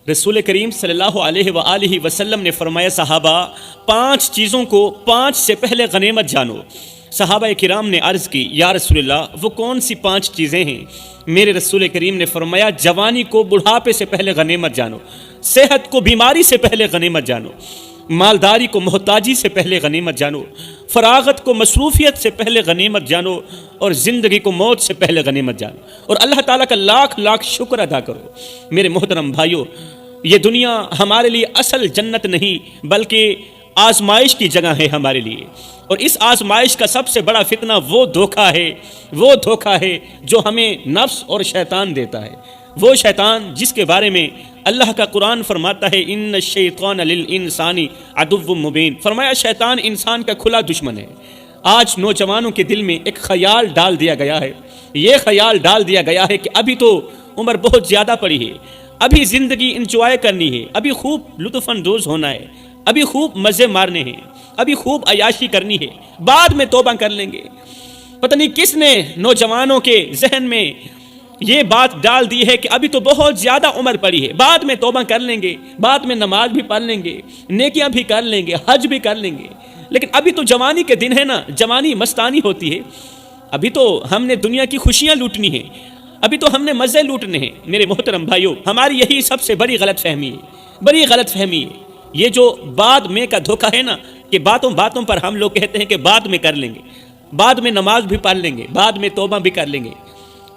رسول کریم صلی اللہ علیہ وآلہ وسلم نے فرمایا صحابہ 5 چیزوں کو 5 سے پہلے غنیمت جانو۔ صحابہ کرام نے عرض کی یا رسول اللہ وہ کون سی 5 چیزیں ہیں؟ میرے رسول کریم نے فرمایا جوانی کو بڑھاپے سے پہلے غنیمت جانو، صحت کو بیماری سے پہلے غنیمت جانو، مالداری کو محتاجی سے پہلے غنیمت جانو، فراغت کو مصروفیت سے پہلے غنیمت جانو، اور زندگی کو موت سے پہلے غنیمت جانو، اور اللہ تعالیٰ کا لاکھ لاکھ شکر ادا کرو۔ میرے محترم بھائیو، یہ دنیا ہمارے لیے اصل جنت نہیں بلکہ آزمائش کی جگہ ہے ہمارے لیے، اور اس آزمائش کا سب سے بڑا فتنہ وہ دھوکہ ہے جو ہمیں نفس اور شیطان دیتا ہے، وہ شیطان جس کے بارے میں اللہ کا قرآن فرماتا ہے ان الشیطان للانسان عدو مبین، فرمایا شیطان انسان کا کھلا دشمن ہے۔ آج نوجوانوں کے دل میں ایک خیال ڈال دیا گیا ہے، یہ خیال ڈال دیا گیا ہے کہ ابھی تو عمر بہت زیادہ پڑی ہے، ابھی زندگی انجوائے کرنی ہے، ابھی خوب لطف اندوز ہونا ہے، ابھی خوب مزے مارنے ہیں، ابھی خوب عیاشی کرنی ہے، بعد میں توبہ کر لیں گے۔ پتہ نہیں کس نے نوجوانوں کے ذہن میں یہ بات ڈال دی ہے کہ ابھی تو بہت زیادہ عمر پڑی ہے، بعد میں توبہ کر لیں گے، بعد میں نماز بھی پڑھ لیں گے، نیکیاں بھی کر لیں گے، حج بھی کر لیں گے۔ لیکن ابھی تو جوانی کے دن ہے نا، جوانی مستانی ہوتی ہے، ابھی تو ہم نے دنیا کی خوشیاں لوٹنی ہیں، ابھی تو ہم نے مزے لوٹنے ہیں۔ میرے محترم بھائیو، ہماری یہی سب سے بڑی غلط فہمی ہے، یہ جو بعد میں کا دھوکہ ہے نا، کہ باتوں پر ہم لوگ کہتے ہیں کہ بعد میں کر لیں گے، بعد میں نماز بھی پڑھ لیں گے، بعد میں توبہ بھی کر لیں گے۔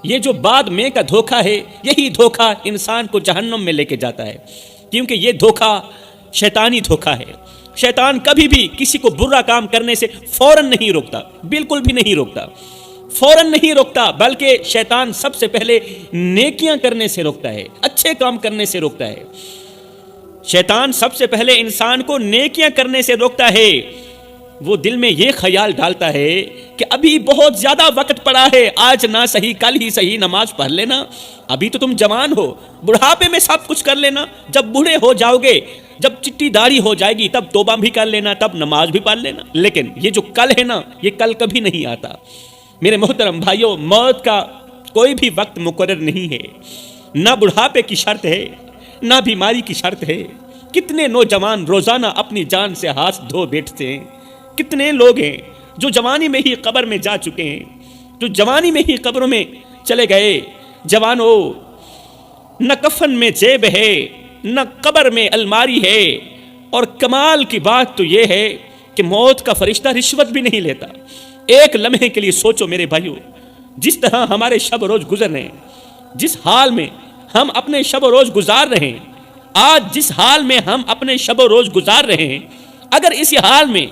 یہ جو بعد میں کا دھوکہ ہے، یہی دھوکہ انسان کو جہنم میں لے کے جاتا ہے، کیونکہ یہ دھوکہ شیطانی دھوکہ ہے۔ شیطان کبھی بھی کسی کو برا کام کرنے سے فوراً نہیں روکتا، بالکل بھی نہیں روکتا، فوراً نہیں روکتا، بلکہ شیطان سب سے پہلے نیکیاں کرنے سے روکتا ہے، اچھے کام کرنے سے روکتا ہے۔ شیطان سب سے پہلے انسان کو نیکیاں کرنے سے روکتا ہے۔ وہ دل میں یہ خیال ڈالتا ہے کہ ابھی بہت زیادہ وقت پڑا ہے، آج نہ صحیح کل ہی صحیح نماز پڑھ لینا، ابھی تو تم جوان ہو، بڑھاپے میں سب کچھ کر لینا، جب بوڑھے ہو جاؤ گے، جب چٹی داڑھی ہو جائے گی تب توبہ بھی کر لینا، تب نماز بھی پڑھ لینا۔ لیکن یہ جو کل ہے نا، یہ کل کبھی نہیں آتا۔ میرے محترم بھائیوں، موت کا کوئی بھی وقت مقرر نہیں ہے، نہ بڑھاپے کی شرط ہے، نہ بیماری کی شرط ہے۔ کتنے نوجوان روزانہ اپنی جان سے ہاتھ دھو بیٹھتے ہیں، کتنے لوگ ہیں جو جوانی میں ہی قبر میں جا چکے ہیں، جو جوانی میں ہی قبروں میں چلے گئے۔ جوانوں، نہ کفن میں جیب ہے، نہ قبر میں الماری ہے، اور کمال کی بات تو یہ ہے کہ موت کا فرشتہ رشوت بھی نہیں لیتا۔ ایک لمحے کے لیے سوچو میرے بھائیو، جس طرح ہمارے شب و روز گزر رہے ہیں، جس حال میں ہم اپنے شب و روز گزار رہے ہیں، آج جس حال میں ہم اپنے شب و روز گزار رہے ہیں، اگر اسی حال میں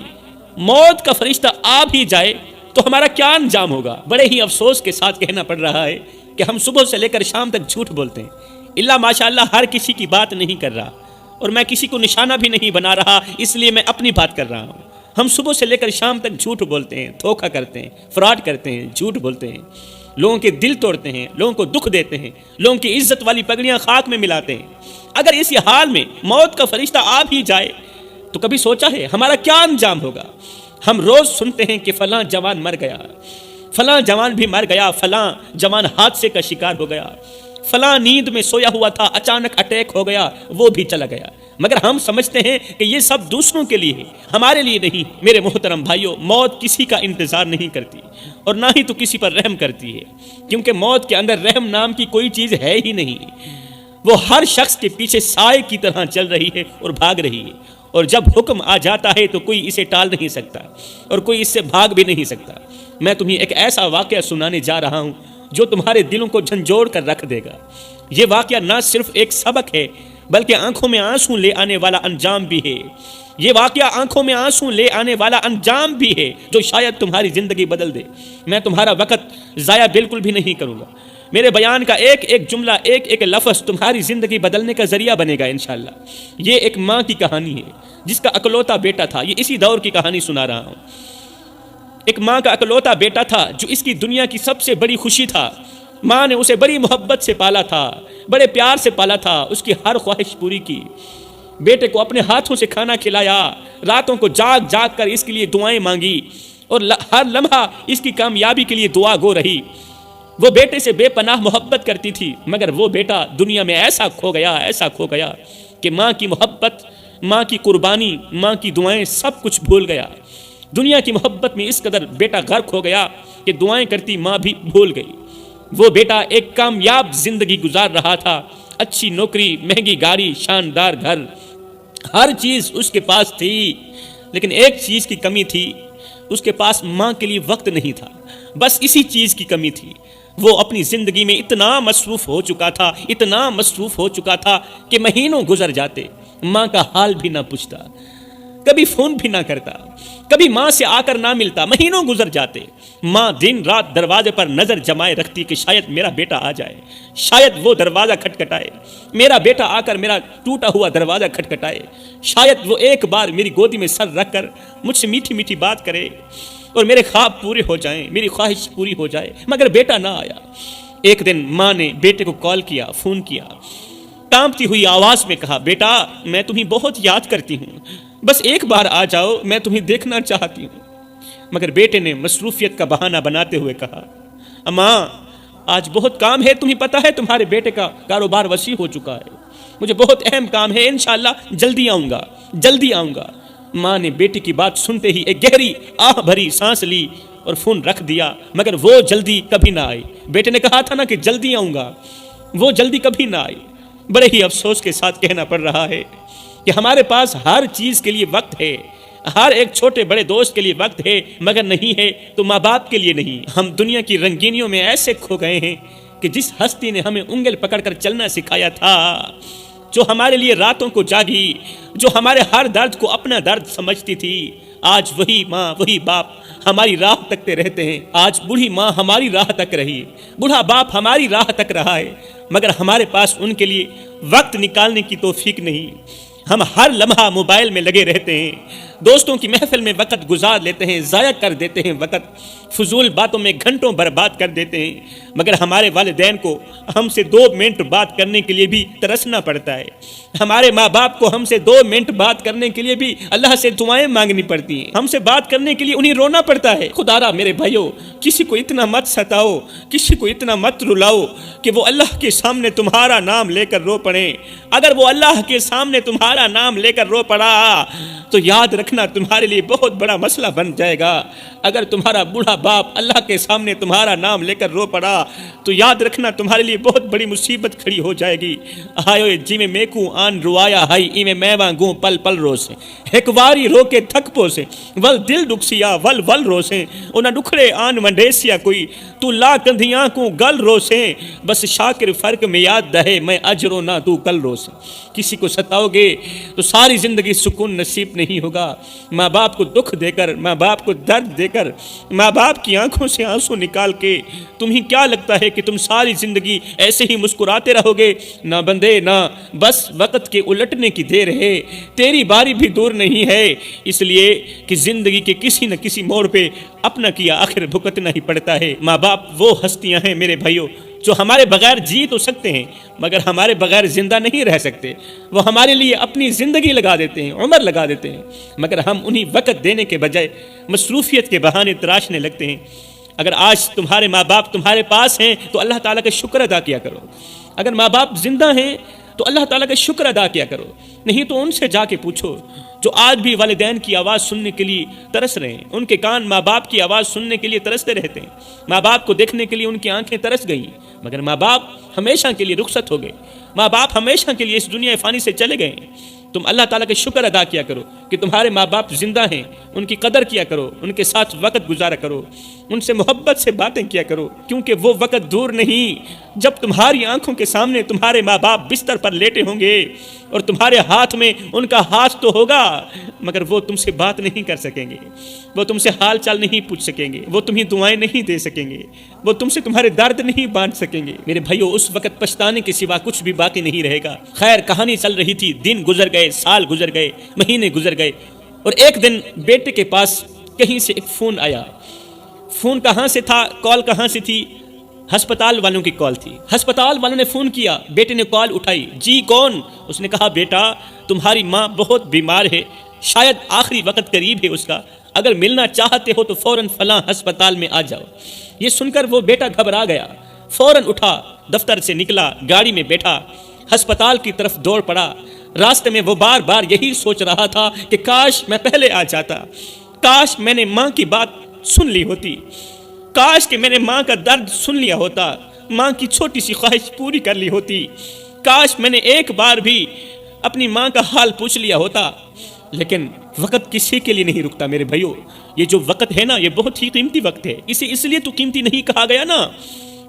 موت کا فرشتہ آ بھی جائے تو ہمارا کیا انجام ہوگا؟ بڑے ہی افسوس کے ساتھ کہنا پڑ رہا ہے کہ ہم صبح سے لے کر شام تک جھوٹ بولتے ہیں۔ اللہ ماشاءاللہ ہر کسی کی بات نہیں کر رہا، اور میں کسی کو نشانہ بھی نہیں بنا رہا، اس لیے میں اپنی بات کر رہا ہوں۔ ہم صبح سے لے کر شام تک جھوٹ بولتے ہیں، دھوکہ کرتے ہیں، فراڈ کرتے ہیں، جھوٹ بولتے ہیں، لوگوں کے دل توڑتے ہیں، لوگوں کو دکھ دیتے ہیں، لوگوں کی عزت والی پگڑیاں خاک میں ملاتے ہیں۔ اگر اسی حال میں موت کا فرشتہ آ بھی جائے تو کبھی سوچا ہے ہمارا کیا انجام ہوگا؟ ہم روز سنتے ہیں کہ فلاں جوان مر گیا، فلاں جوان بھی مر گیا، فلاں جوان حادثے کا شکار ہو گیا، فلاں نیند میں سویا ہوا تھا، اچانک اٹیک ہو گیا، وہ بھی چلا گیا۔ مگر ہم سمجھتے ہیں کہ یہ سب دوسروں کے لیے ہے، ہمارے لیے نہیں۔ میرے محترم بھائیوں، موت کسی کا انتظار نہیں کرتی، اور نہ ہی تو کسی پر رحم کرتی ہے، کیونکہ موت کے اندر رحم نام کی کوئی چیز ہے ہی نہیں۔ وہ ہر شخص کے پیچھے سائے کی طرح چل رہی ہے اور بھاگ رہی ہے، اور جب حکم آ جاتا ہے تو کوئی اسے ٹال نہیں سکتا، اور کوئی اس سے بھاگ بھی نہیں سکتا۔ میں تمہیں ایک ایسا واقعہ سنانے جا رہا ہوں جو تمہارے دلوں کو جھنجھوڑ کر رکھ دے گا۔ یہ واقعہ نہ صرف ایک سبق ہے بلکہ آنکھوں میں آنسو لے آنے والا انجام بھی ہے۔ یہ واقعہ آنکھوں میں آنسو لے آنے والا انجام بھی ہے جو شاید تمہاری زندگی بدل دے۔ میں تمہارا وقت ضائع بالکل بھی نہیں کروں گا، میرے بیان کا ایک ایک جملہ، ایک ایک لفظ تمہاری زندگی بدلنے کا ذریعہ بنے گا انشاءاللہ۔ یہ ایک ماں کی کہانی ہے جس کا اکلوتا بیٹا تھا، یہ اسی دور کی کہانی سنا رہا ہوں۔ ایک ماں کا اکلوتا بیٹا تھا جو اس کی دنیا کی سب سے بڑی خوشی تھا۔ ماں نے اسے بڑی محبت سے پالا تھا، بڑے پیار سے پالا تھا، اس کی ہر خواہش پوری کی، بیٹے کو اپنے ہاتھوں سے کھانا کھلایا، راتوں کو جاگ جاگ کر اس کے لیے دعائیں مانگی، اور ہر لمحہ اس کی کامیابی کے لیے دعا گو رہی۔ وہ بیٹے سے بے پناہ محبت کرتی تھی، مگر وہ بیٹا دنیا میں ایسا کھو گیا کہ ماں کی محبت، ماں کی قربانی، ماں کی دعائیں سب کچھ بھول گیا۔ دنیا کی محبت میں اس قدر بیٹا غرق ہو گیا کہ دعائیں کرتی ماں بھی بھول گئی۔ وہ بیٹا ایک کامیاب زندگی گزار رہا تھا، اچھی نوکری، مہنگی گاڑی، شاندار گھر، ہر چیز اس کے پاس تھی، لیکن ایک چیز کی کمی تھی، اس کے پاس ماں کے لیے وقت نہیں تھا۔ بس اسی چیز کی کمی تھی۔ وہ اپنی زندگی میں اتنا مصروف ہو چکا تھا کہ مہینوں گزر جاتے، ماں کا حال بھی نہ پوچھتا، کبھی فون بھی نہ کرتا، کبھی ماں سے آ کر نہ ملتا، مہینوں گزر جاتے۔ ماں دن رات دروازے پر نظر جمائے رکھتی کہ شاید میرا بیٹا آ جائے، شاید وہ دروازہ کھٹکھٹائے، میرا بیٹا آ کر میرا ٹوٹا ہوا دروازہ کھٹکھٹائے، شاید وہ ایک بار میری گودی میں سر رکھ کر مجھ سے میٹھی میٹھی بات کرے اور میرے خواب پورے ہو جائیں، میری خواہش پوری ہو جائے، مگر بیٹا نہ آیا۔ ایک دن ماں نے بیٹے کو فون کیا، کانپتی ہوئی آواز میں کہا، بیٹا میں تمہیں بہت یاد کرتی ہوں، بس ایک بار آ جاؤ، میں تمہیں دیکھنا چاہتی ہوں۔ مگر بیٹے نے مصروفیت کا بہانہ بناتے ہوئے کہا، اماں آج بہت کام ہے، تمہیں پتہ ہے تمہارے بیٹے کا کاروبار وسیع ہو چکا ہے، مجھے بہت اہم کام ہے، انشاءاللہ جلدی آؤں گا۔ ماں نے بیٹی کی بات سنتے ہی ایک گہری آہ بھری سانس لی اور فون رکھ دیا، مگر وہ جلدی کبھی نہ آئی۔ بیٹے نے کہا تھا نا کہ جلدی آؤں گا، وہ جلدی کبھی نہ آئی۔ بڑے ہی افسوس کے ساتھ کہنا پڑ رہا ہے کہ ہمارے پاس ہر چیز کے لیے وقت ہے، ہر ایک چھوٹے بڑے دوست کے لیے وقت ہے، مگر نہیں ہے تو ماں باپ کے لیے نہیں۔ ہم دنیا کی رنگینیوں میں ایسے کھو گئے ہیں کہ جس ہستی نے ہمیں انگل پکڑ کر چلنا سکھایا تھا، جو ہمارے لیے راتوں کو جاگی، جو ہمارے ہر درد کو اپنا درد سمجھتی تھی، آج وہی ماں وہی باپ ہماری راہ تکتے رہتے ہیں۔ آج بوڑھی ماں ہماری راہ تک رہی، بوڑھا باپ ہماری راہ تک رہا ہے، مگر ہمارے پاس ان کے لیے وقت نکالنے کی توفیق نہیں۔ ہم ہر لمحہ موبائل میں لگے رہتے ہیں، دوستوں کی محفل میں وقت گزار لیتے ہیں، ضائع کر دیتے ہیں وقت، فضول باتوں میں گھنٹوں برباد کر دیتے ہیں، مگر ہمارے والدین کو ہم سے 2 منٹ بات کرنے کے لیے بھی ترسنا پڑتا ہے۔ ہمارے ماں باپ کو ہم سے 2 منٹ بات کرنے کے لیے بھی اللہ سے دعائیں مانگنی پڑتی ہیں، ہم سے بات کرنے کے لیے انہیں رونا پڑتا ہے۔ خدا را میرے بھائیو، کسی کو اتنا مت ستاؤ، کسی کو اتنا مت رلاؤ کہ وہ اللہ کے سامنے تمہارا نام لے کر رو پڑے۔ اگر وہ اللہ کے سامنے تمہارا نام لے کر رو پڑا تو یاد رکھنا تمہارے لیے بہت بڑا مسئلہ بن جائے گا۔ اگر تمہارا بوڑھا باپ اللہ کے سامنے تمہارا نام لے کر رو پڑا تو یاد رکھنا تمہارے لیے بہت بڑی مصیبت کھڑی ہو جائے گی۔ آئیو جی میں میکو آن روایا ہائی ای میں میواں گوں پل پل رو سے، ایک واری رو کے تھک پو سے، ول دل دکھسیا ول ول رو سے، انہاں دکھڑے آن منڈیسیا کوئی، تو لا کندھیاں کو گل رو سے، بس شاکر فرق میں یاد دہے میں اجرو نہ تو کل رو سے۔ کسی کو ستاؤ گے تو ساری زندگی سکون نصیب نہیں ہوگا۔ ماں باپ کو دکھ دے کر، ماں باپ کو درد دے کر، ماں باپ کی آنکھوں سے آنسو نکال کے تمہیں کیا لگتا ہے کہ تم ساری زندگی ایسے ہی مسکراتے رہو گے؟ نہ بندے نہ، بس وقت کے الٹنے کی دیر ہے، تیری باری بھی دور نہیں ہے، اس لیے کہ زندگی کے کسی نہ کسی موڑ پہ اپنا کیا آخر بھگتنا ہی پڑتا ہے۔ ماں باپ وہ ہستیاں ہیں میرے بھائیوں جو ہمارے بغیر جی تو سکتے ہیں مگر ہمارے بغیر زندہ نہیں رہ سکتے۔ وہ ہمارے لیے اپنی زندگی لگا دیتے ہیں، عمر لگا دیتے ہیں، مگر ہم انہیں وقت دینے کے بجائے مصروفیت کے بہانے تراشنے لگتے ہیں۔ اگر آج تمہارے ماں باپ تمہارے پاس ہیں تو اللہ تعالیٰ کا شکر ادا کیا کرو۔ اگر ماں باپ زندہ ہیں تو اللہ تعالیٰ کا شکر ادا کیا کرو، نہیں تو ان سے جا کے پوچھو جو آج بھی والدین کی آواز سننے کے لیے ترس رہے ہیں۔ ان کے کان ماں باپ کی آواز سننے کے لیے ترستے رہتے ہیں، ماں باپ کو دیکھنے کے لیے ان کی آنکھیں ترس گئیں، مگر ماں باپ ہمیشہ کے لیے رخصت ہو گئے، ماں باپ ہمیشہ کے لیے اس دنیا فانی سے چلے گئے ہیں۔ تم اللہ تعالیٰ کا شکر ادا کیا کرو کہ تمہارے ماں باپ زندہ ہیں، ان کی قدر کیا کرو، ان کے ساتھ وقت گزارا کرو، ان سے محبت سے باتیں کیا کرو، کیونکہ وہ وقت دور نہیں جب تمہاری آنکھوں کے سامنے تمہارے ماں باپ بستر پر لیٹے ہوں گے اور تمہارے ہاتھ میں ان کا ہاتھ تو ہوگا مگر وہ تم سے بات نہیں کر سکیں گے، وہ تم سے حال چال نہیں پوچھ سکیں گے، وہ تمہیں دعائیں نہیں دے سکیں گے، وہ تم سے تمہارے درد نہیں بانٹ سکیں گے۔ میرے بھائیو، اس وقت پچھتانے کے سوا کچھ بھی باقی نہیں رہے گا۔ خیر، کہانی چل رہی تھی، دن گزر گئے، سال گزر گئے، مہینے گزر گئے، اور ایک دن بیٹے کے پاس کہیں سے ایک فون آیا۔ فون کہاں سے تھا، کال کہاں سے تھی؟ ہسپتال والوں کی کال تھی۔ ہسپتال والوں نے فون کیا، بیٹے نے کال اٹھائی، جی کون؟ اس نے کہا، بیٹا تمہاری ماں بہت بیمار ہے، شاید آخری وقت قریب ہے اس کا، اگر ملنا چاہتے ہو تو فوراً فلاں ہسپتال میں آ جاؤ۔ یہ سن کر وہ بیٹا گھبرا گیا، فوراً اٹھا، دفتر سے نکلا، گاڑی میں بیٹھا، ہسپتال کی طرف دوڑ پڑا۔ راستے میں وہ بار بار یہی سوچ رہا تھا کہ کاش میں پہلے آ جاتا، کاش میں نے ماں کی بات سن لی ہوتی، کاش کہ میں نے ماں کا درد سن لیا ہوتا، ماں کی چھوٹی سی خواہش پوری کر لی ہوتی، کاش میں نے ایک بار بھی اپنی ماں کا حال پوچھ لیا ہوتا۔ لیکن وقت کسی کے لیے نہیں رکتا میرے بھائیو، یہ جو وقت ہے نا، یہ بہت ہی قیمتی وقت ہے، اسے اس لیے تو قیمتی نہیں کہا گیا نا،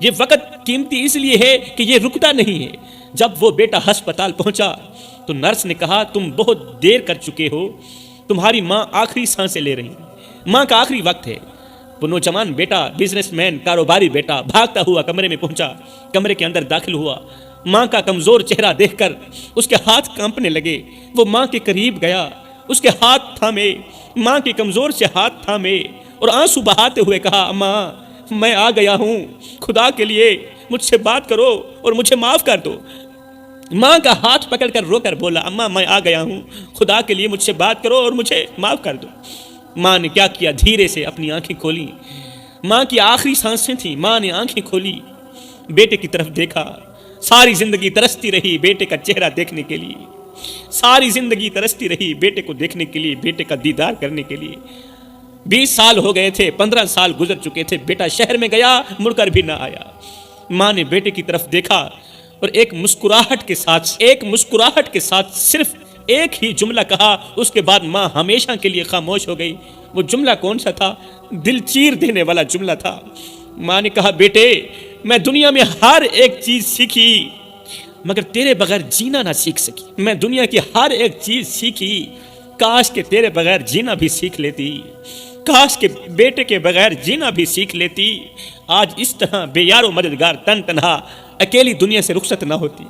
یہ وقت قیمتی اس لیے ہے کہ یہ رکتا نہیں ہے۔ جب وہ بیٹا ہسپتال پہنچا تو نرس نے کہا تم بہت دیر کر چکے ہو، تمہاری ماں آخری سانسیں لے رہی ہیں، ماں کا آخری وقت ہے۔ وہ نوجوان بیٹا، بزنس مین، کاروباری بیٹا بھاگتا ہوا کمرے میں پہنچا، کمرے کے اندر داخل ہوا، ماں کا کمزور چہرہ دیکھ کر اس کے ہاتھ کانپنے لگے۔ وہ ماں کے قریب گیا، اس کے ہاتھ تھامے، ماں کے کمزور سے ہاتھ تھامے اور آنسو بہاتے ہوئے کہا اماں میں آ گیا ہوں، خدا کے لیے مجھ سے بات کرو اور مجھے معاف کر دو۔ ماں کا ہاتھ پکڑ کر رو کر بولا اماں میں آ گیا ہوں، خدا کے لیے مجھ سے بات کرو اور مجھے معاف کر دو۔ ماں نے کیا کیا، دھیرے سے اپنی آنکھیں کھولی، ماں کی آخری سانسیں تھیں، ماں نے آنکھیں کھولی، بیٹے کی طرف دیکھا۔ ساری زندگی ترستی رہی بیٹے کا چہرہ دیکھنے کے لیے، ساری زندگی ترستی رہی بیٹے کو دیکھنے کے لیے، بیٹے کا دیدار کرنے کے لیے۔ 20 سال ہو گئے تھے، 15 سال گزر چکے تھے، بیٹا شہر میں گیا، مڑ کر بھی نہ آیا۔ ماں نے بیٹے کی طرف دیکھا اور ایک مسکراہٹ کے ساتھ صرف ایک ہی جملہ کہا، اس کے بعد ماں ہمیشہ کے لیے خاموش ہو گئی۔ وہ جملہ کون سا تھا؟ دل چیر دینے والا جملہ تھا۔ ماں نے کہا بیٹے میں دنیا میں ہر ایک چیز سیکھی مگر تیرے بغیر جینا نہ سیکھ سکی، میں دنیا کی ہر ایک چیز سیکھی، کاش کہ تیرے بغیر جینا بھی سیکھ لیتی، کاش کہ بیٹے کے بغیر جینا بھی سیکھ لیتی، آج اس طرح بے یار و مددگار تن تنہا اکیلی دنیا سے رخصت نہ ہوتی۔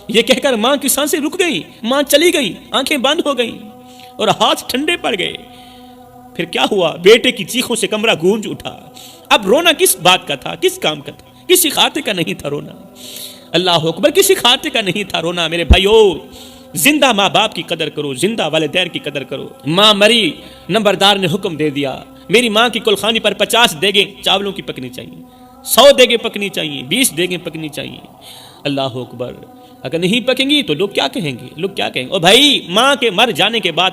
یہ کہہ کر ماں کی سانسیں رک گئی، ماں چلی گئی، آنکھیں بند ہو گئیں اور ہاتھ ٹھنڈے پڑ گئے۔ پھر کیا ہوا؟ بیٹے کی چیخوں سے کمرہ گونج اٹھا۔ اب رونا کس بات کا تھا، کس کام کا تھا؟ کسی خاطر کا نہیں تھا رونا، اللہ اکبر، کسی خاطر کا نہیں تھا رونا۔ میرے بھائیو زندہ ماں باپ کی قدر کرو، زندہ والدین کی قدر کرو۔ ماں مری، نمبردار نے حکم دے دیا میری ماں کی کلخانی پر 50 دیگیں چاولوں کی پکنی چاہیے، 100 دیگیں پکنی چاہیے، 20 دیگیں پکنی چاہیے۔ اللہ اکبر، اگر نہیں پکیں گی تو لوگ کیا کہیں گے، لوگ کیا کہیں گے؟ اور بھائی ماں کے مر جانے کے بعد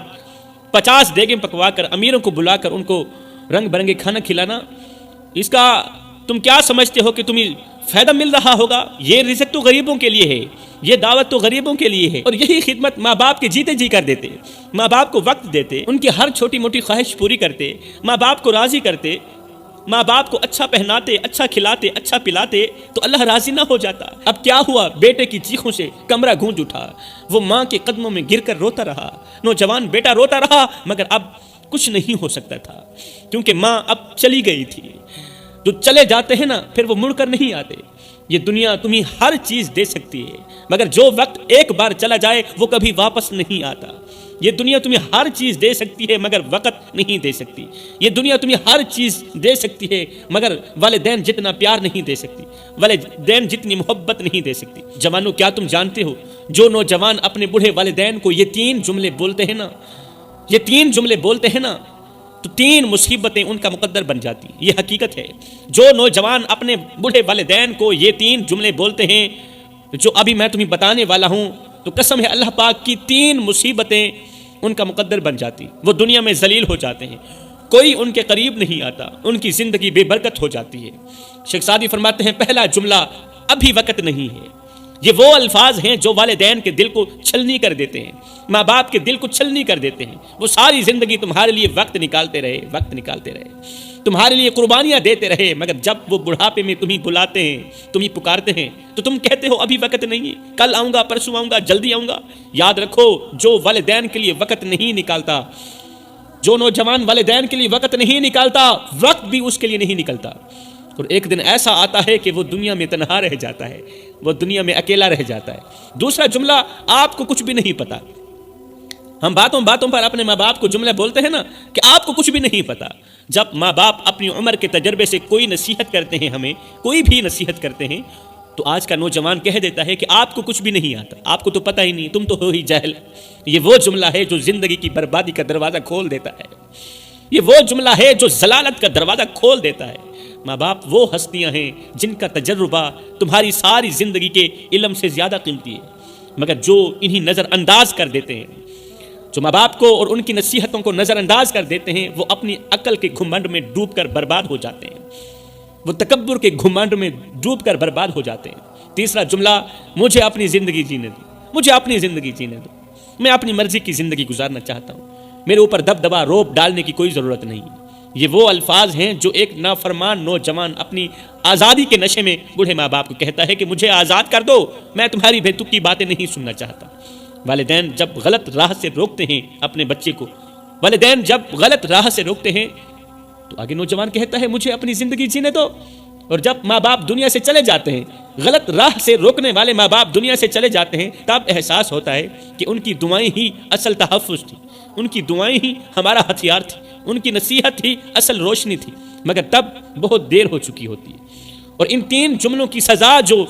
50 دیگیں پکوا کر امیروں کو بلا کر ان کو رنگ برنگے کھانا کھلانا، اس کا تم کیا سمجھتے ہو کہ تمہیں فائدہ مل رہا ہوگا؟ یہ رزق تو غریبوں کے لیے ہے، یہ دعوت تو غریبوں کے لیے ہے، اور یہی خدمت ماں باپ کے جیتے جی کر دیتے، ماں باپ کو وقت دیتے، ان کی ہر چھوٹی موٹی خواہش پوری کرتے، ماں باپ کو راضی کرتے، ماں باپ کو اچھا پہناتے، اچھا کھلاتے، اچھا پلاتے تو اللہ راضی نہ ہو جاتا۔ اب کیا ہوا؟ بیٹے کی چیخوں سے کمرہ گونج اٹھا، وہ ماں کے قدموں میں گر کر روتا رہا، نوجوان بیٹا روتا رہا، مگر اب کچھ نہیں ہو سکتا تھا کیونکہ ماں اب چلی گئی تھی۔ جو چلے جاتے ہیں نا پھر وہ مڑ کر نہیں آتے۔ یہ دنیا تمہیں ہر چیز دے سکتی ہے مگر جو وقت ایک بار چلا جائے وہ کبھی واپس نہیں آتا۔ یہ دنیا تمہیں ہر چیز دے سکتی ہے مگر وقت نہیں دے سکتی۔ یہ دنیا تمہیں ہر چیز دے سکتی ہے مگر والدین جتنا پیار نہیں دے سکتی، والدین جتنی محبت نہیں دے سکتی۔ جوانوں کیا تم جانتے ہو جو نوجوان اپنے بوڑھے والدین کو یہ 3 جملے بولتے ہیں نا، یہ 3 جملے بولتے ہیں نا تو 3 مصیبتیں ان کا مقدر بن جاتی، یہ حقیقت ہے۔ جو نوجوان اپنے بوڑھے والدین کو یہ 3 جملے بولتے ہیں جو ابھی میں تمہیں بتانے والا ہوں تو قسم ہے اللہ پاک کی 3 مصیبتیں ان کا مقدر بن جاتی، وہ دنیا میں ذلیل ہو جاتے ہیں، کوئی ان کے قریب نہیں آتا، ان کی زندگی بے برکت ہو جاتی ہے۔ شیخ سعدی فرماتے ہیں پہلا جملہ ابھی وقت نہیں ہے۔ یہ وہ الفاظ ہیں جو والدین کے دل کو چھلنی کر دیتے ہیں، ماں باپ کے دل کو چھلنی کر دیتے ہیں۔ وہ ساری زندگی تمہارے لیے وقت نکالتے رہے، تمہارے لیے قربانیاں دیتے رہے، مگر جب وہ بڑھاپے میں تمہیں بلاتے ہیں، تمہیں پکارتے ہیں تو تم کہتے ہو ابھی وقت نہیں ہے، کل آؤں گا، پرسوں آؤں گا، جلدی آؤں گا۔ یاد رکھو جو والدین کے لیے وقت نہیں نکالتا، جو نوجوان والدین کے لیے وقت نہیں نکالتا، وقت بھی اس کے لیے نہیں نکلتا، اور ایک دن ایسا آتا ہے کہ وہ دنیا میں تنہا رہ جاتا ہے، وہ دنیا میں اکیلا رہ جاتا ہے۔ دوسرا جملہ آپ کو کچھ بھی نہیں پتا۔ ہم باتوں پر اپنے ماں باپ کو جملے بولتے ہیں نا کہ آپ کو کچھ بھی نہیں پتا۔ جب ماں باپ اپنی عمر کے تجربے سے کوئی نصیحت کرتے ہیں، ہمیں کوئی بھی نصیحت کرتے ہیں تو آج کا نوجوان کہہ دیتا ہے کہ آپ کو کچھ بھی نہیں آتا، آپ کو تو پتہ ہی نہیں، تم تو ہو ہی جاہل۔ یہ وہ جملہ ہے جو زندگی کی بربادی کا دروازہ کھول دیتا ہے، یہ وہ جملہ ہے جو ضلالت کا دروازہ کھول دیتا ہے۔ ماں باپ وہ ہستیاں ہیں جن کا تجربہ تمہاری ساری زندگی کے علم سے زیادہ قیمتی ہے، مگر جو انہیں نظر انداز کر دیتے ہیں، جو ماں باپ کو اور ان کی نصیحتوں کو نظر انداز کر دیتے ہیں، وہ اپنی عقل کے گھمنڈ میں ڈوب کر برباد ہو جاتے ہیں، وہ تکبر کے گھمنڈ میں ڈوب کر برباد ہو جاتے ہیں۔ تیسرا جملہ، مجھے اپنی زندگی جینے دو، مجھے اپنی زندگی جینے دو، میں اپنی مرضی کی زندگی گزارنا چاہتا ہوں، میرے اوپر دبدبا روب ڈالنے کی کوئی ضرورت نہیں۔ یہ وہ الفاظ ہیں جو ایک نافرمان نوجوان اپنی آزادی کے نشے میں بوڑھے ماں باپ کو کہتا ہے کہ مجھے آزاد کر دو، میں تمہاری بےتک کی باتیں نہیں سننا چاہتا۔ والدین جب غلط راہ سے روکتے ہیں اپنے بچے کو، والدین جب غلط راہ سے روکتے ہیں تو آگے نوجوان کہتا ہے مجھے اپنی زندگی جینے دو، اور جب ماں باپ دنیا سے چلے جاتے ہیں، غلط راہ سے روکنے والے ماں باپ دنیا سے چلے جاتے ہیں، تب احساس ہوتا ہے کہ ان کی دعائیں ہی اصل تحفظ تھی، ان کی دعائیں ہی ہمارا ہتھیار تھی، ان کی نصیحت ہی اصل روشنی تھی، مگر تب بہت دیر ہو چکی ہوتی ہے۔ اور ان تین جملوں کی سزا جو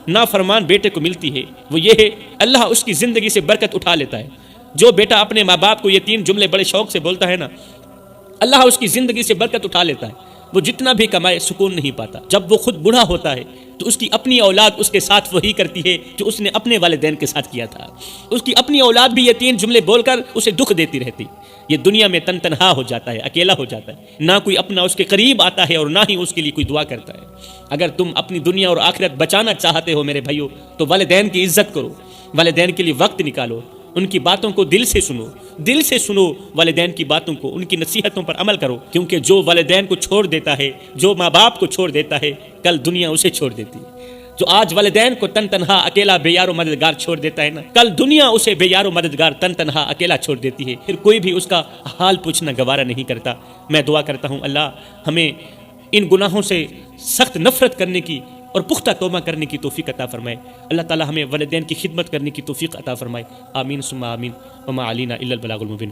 نافرمان بیٹے کو ملتی ہے وہ یہ ہے، اللہ اس کی زندگی سے برکت اٹھا لیتا ہے۔ جو بیٹا اپنے ماں باپ کو یہ تین جملے بڑے شوق سے بولتا ہے نا، اللہ اس کی زندگی سے برکت اٹھا لیتا ہے۔ وہ جتنا بھی کمائے سکون نہیں پاتا۔ جب وہ خود بوڑھا ہوتا ہے تو اس کی اپنی اولاد اس کے ساتھ وہی کرتی ہے جو اس نے اپنے والدین کے ساتھ کیا تھا۔ اس کی اپنی اولاد بھی یہ تین جملے بول کر اسے دکھ دیتی رہتی، یہ دنیا میں تن تنہا ہو جاتا ہے، اکیلا ہو جاتا ہے، نہ کوئی اپنا اس کے قریب آتا ہے اور نہ ہی اس کے لیے کوئی دعا کرتا ہے۔ اگر تم اپنی دنیا اور آخرت بچانا چاہتے ہو میرے بھائیو، تو والدین کی عزت کرو، والدین کے لیے وقت نکالو، ان کی باتوں کو دل سے سنو، دل سے سنو والدین کی باتوں کو، ان کی نصیحتوں پر عمل کرو، کیونکہ جو والدین کو چھوڑ دیتا ہے، جو ماں باپ کو چھوڑ دیتا ہے، کل دنیا اسے چھوڑ دیتی ہے۔ جو آج والدین کو تن تنہا اکیلا بے یار و مددگار چھوڑ دیتا ہے نا، کل دنیا اسے بے یار و مددگار تن تنہا اکیلا چھوڑ دیتی ہے، پھر کوئی بھی اس کا حال پوچھنا گوارا نہیں کرتا۔ میں دعا کرتا ہوں اللہ ہمیں ان گناہوں سے سخت نفرت کرنے کی اور پختہ توبہ کرنے کی توفیق عطا فرمائے۔ اللہ تعالی ہمیں والدین کی خدمت کرنے کی توفیق عطا فرمائے۔ آمین ثم آمین، وما علینا الا البلاغ المبین۔